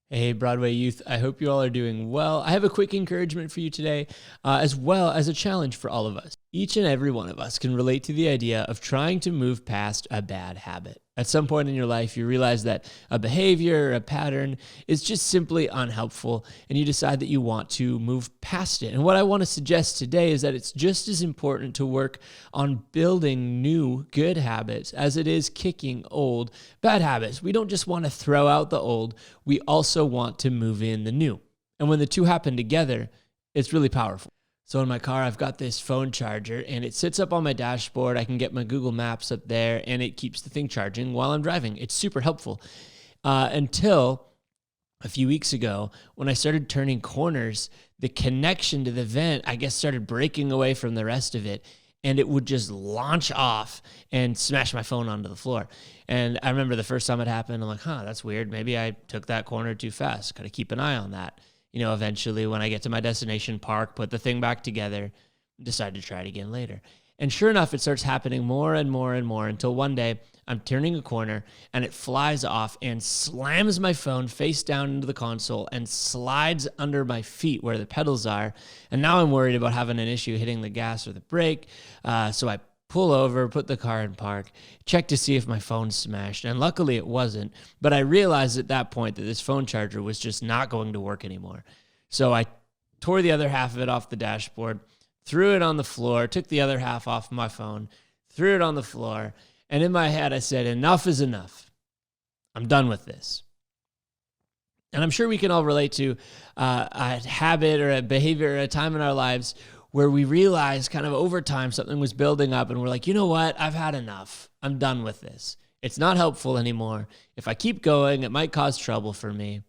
Hey, Broadway youth, I hope you all are doing well. I have a quick encouragement for you today, as well as a challenge for all of us. Each and every one of us can relate to the idea of trying to move past a bad habit. At some point in your life, you realize that a behavior or a pattern is just simply unhelpful, and you decide that you want to move past it. And what I want to suggest today is that it's just as important to work on building new good habits as it is kicking old bad habits. We don't just want to throw out the old, we also want to move in the new. And when the two happen together, it's really powerful. So in my car, I've got this phone charger and it sits up on my dashboard. I can get my Google Maps up there and it keeps the thing charging while I'm driving. It's super helpful until a few weeks ago when I started turning corners. The connection to the vent, I guess, started breaking away from the rest of it, and it would just launch off and smash my phone onto the floor. And I remember the first time it happened, I'm like, that's weird. Maybe I took that corner too fast. Got to keep an eye on that. Eventually when I get to my destination, park, put the thing back together, decide to try it again later. And sure enough, it starts happening more and more and more until one day I'm turning a corner and it flies off and slams my phone face down into the console and slides under my feet where the pedals are. And now I'm worried about having an issue hitting the gas or the brake. So I pull over, put the car in park, check to see if my phone's smashed. And luckily it wasn't. But I realized at that point that this phone charger was just not going to work anymore. So I tore the other half of it off the dashboard, threw it on the floor, took the other half off my phone, threw it on the floor. And in my head, I said, enough is enough. I'm done with this. And I'm sure we can all relate to a habit or a behavior or a time in our lives where we realize kind of over time something was building up and we're like, you know what? I've had enough. I'm done with this. It's not helpful anymore. If I keep going, it might cause trouble for me.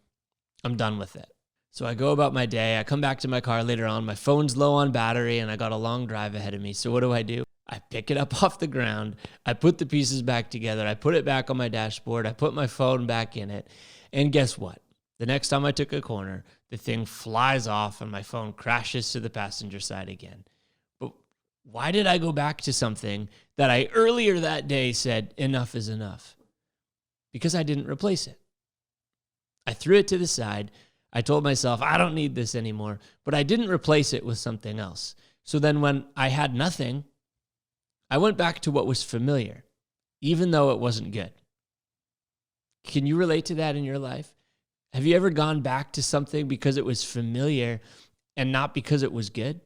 I'm done with it. So I go about my day. I come back to my car later on. My phone's low on battery and I got a long drive ahead of me. So what do? I pick it up off the ground. I put the pieces back together. I put it back on my dashboard. I put my phone back in it. And guess what? The next time I took a corner, the thing flies off and my phone crashes to the passenger side again. But why did I go back to something that I earlier that day said enough is enough? Because I didn't replace it. I threw it to the side. I told myself, I don't need this anymore, but I didn't replace it with something else. So then when I had nothing, I went back to what was familiar, even though it wasn't good. Can you relate to that in your life? Have you ever gone back to something because it was familiar and not because it was good?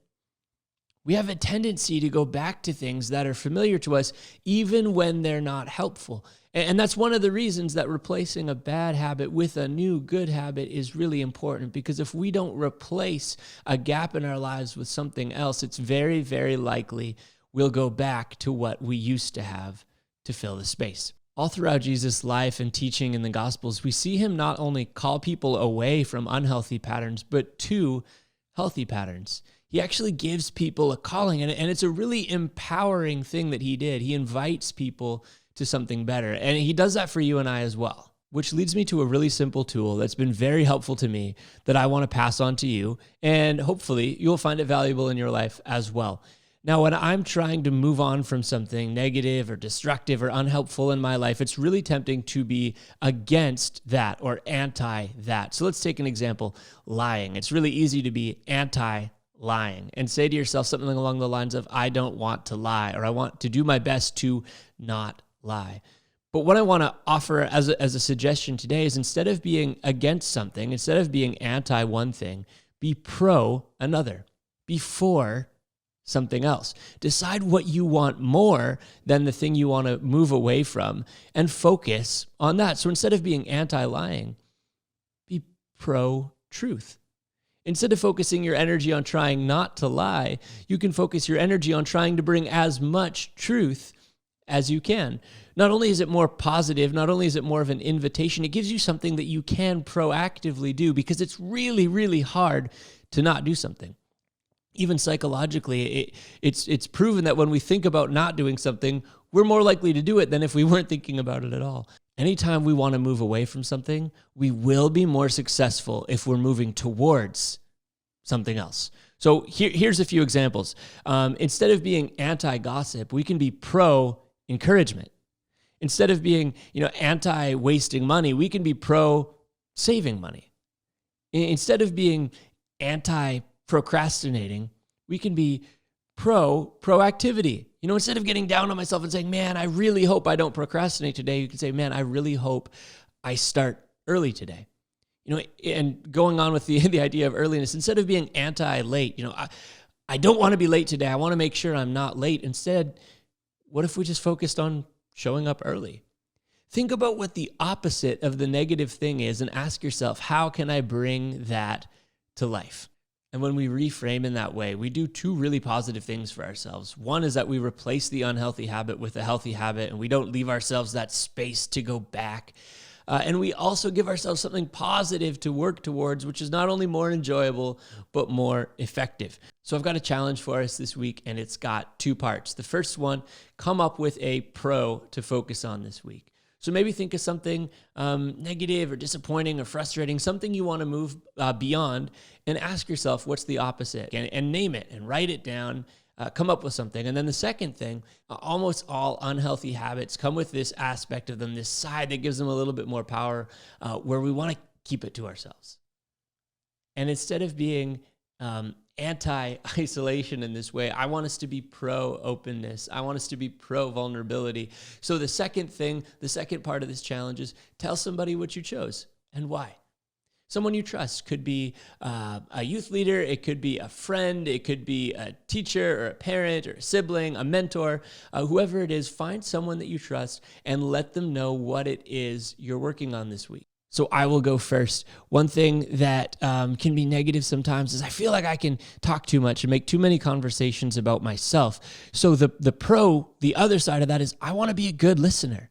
We have a tendency to go back to things that are familiar to us, even when they're not helpful. And that's one of the reasons that replacing a bad habit with a new good habit is really important, because if we don't replace a gap in our lives with something else, it's very, very likely we'll go back to what we used to have to fill the space. All throughout Jesus' life and teaching in the Gospels, we see him not only call people away from unhealthy patterns, but to healthy patterns. He actually gives people a calling, and it's a really empowering thing that he did. He invites people to something better, and he does that for you and I as well, which leads me to a really simple tool that's been very helpful to me that I want to pass on to you, and hopefully you'll find it valuable in your life as well. Now, when I'm trying to move on from something negative or destructive or unhelpful in my life, it's really tempting to be against that or anti that. So let's take an example, lying. It's really easy to be anti-lying and say to yourself something along the lines of, I don't want to lie, or I want to do my best to not lie. But what I want to offer as a suggestion today is, instead of being against something, instead of being anti one thing, be pro another, be for something else. Decide what you want more than the thing you want to move away from and focus on that. So instead of being anti-lying, be pro-truth. Instead of focusing your energy on trying not to lie, you can focus your energy on trying to bring as much truth as you can. Not only is it more positive, not only is it more of an invitation, it gives you something that you can proactively do, because it's really, really hard to not do something. Even psychologically, it's proven that when we think about not doing something, we're more likely to do it than if we weren't thinking about it at all. Anytime we want to move away from something, we will be more successful if we're moving towards something else. So here's a few examples. Instead of being anti-gossip, we can be pro-encouragement. Instead of being, anti-wasting money, we can be pro-saving money. Instead of being anti-procrastinating, we can be proactivity. Instead of getting down on myself and saying, man, I really hope I don't procrastinate today, you can say, man, I really hope I start early today. And going on with the idea of earliness, instead of being anti-late, I don't want to be late today. I want to make sure I'm not late. Instead, what if we just focused on showing up early? Think about what the opposite of the negative thing is and ask yourself, how can I bring that to life? And when we reframe in that way, we do two really positive things for ourselves. One is that we replace the unhealthy habit with a healthy habit, and we don't leave ourselves that space to go back. And we also give ourselves something positive to work towards, which is not only more enjoyable, but more effective. So I've got a challenge for us this week, and it's got two parts. The first one, come up with a pro to focus on this week. So maybe think of something negative or disappointing or frustrating, something you want to move beyond, and ask yourself, what's the opposite? And name it and write it down. Come up with something. And then the second thing, almost all unhealthy habits come with this aspect of them, this side that gives them a little bit more power, where we want to keep it to ourselves. And instead of being anti-isolation in this way, I want us to be pro-openness. I want us to be pro-vulnerability. So the second part of this challenge is tell somebody what you chose and why. Someone you trust. Could be a youth leader, it could be a friend, it could be a teacher or a parent or a sibling, a mentor, whoever it is. Find someone that you trust and let them know what it is you're working on this week. So I will go first. One thing that can be negative sometimes is I feel like I can talk too much and make too many conversations about myself. So the other side of that is I want to be a good listener.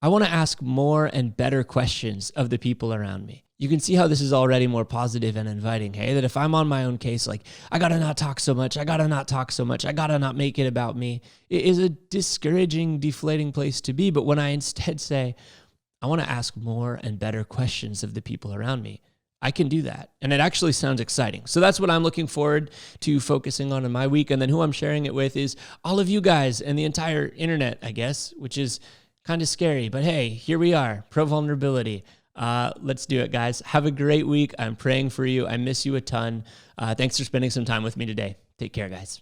I want to ask more and better questions of the people around me. You can see how this is already more positive and inviting, hey? That if I'm on my own case, like, I got to not talk so much, I got to not talk so much, I got to not make it about me, it is a discouraging, deflating place to be. But when I instead say, I want to ask more and better questions of the people around me, I can do that. And it actually sounds exciting. So that's what I'm looking forward to focusing on in my week. And then who I'm sharing it with is all of you guys and the entire internet, I guess, which is kind of scary. But hey, here we are, pro-vulnerability. Let's do it, guys. Have a great week. I'm praying for you. I miss you a ton. Thanks for spending some time with me today. Take care, guys.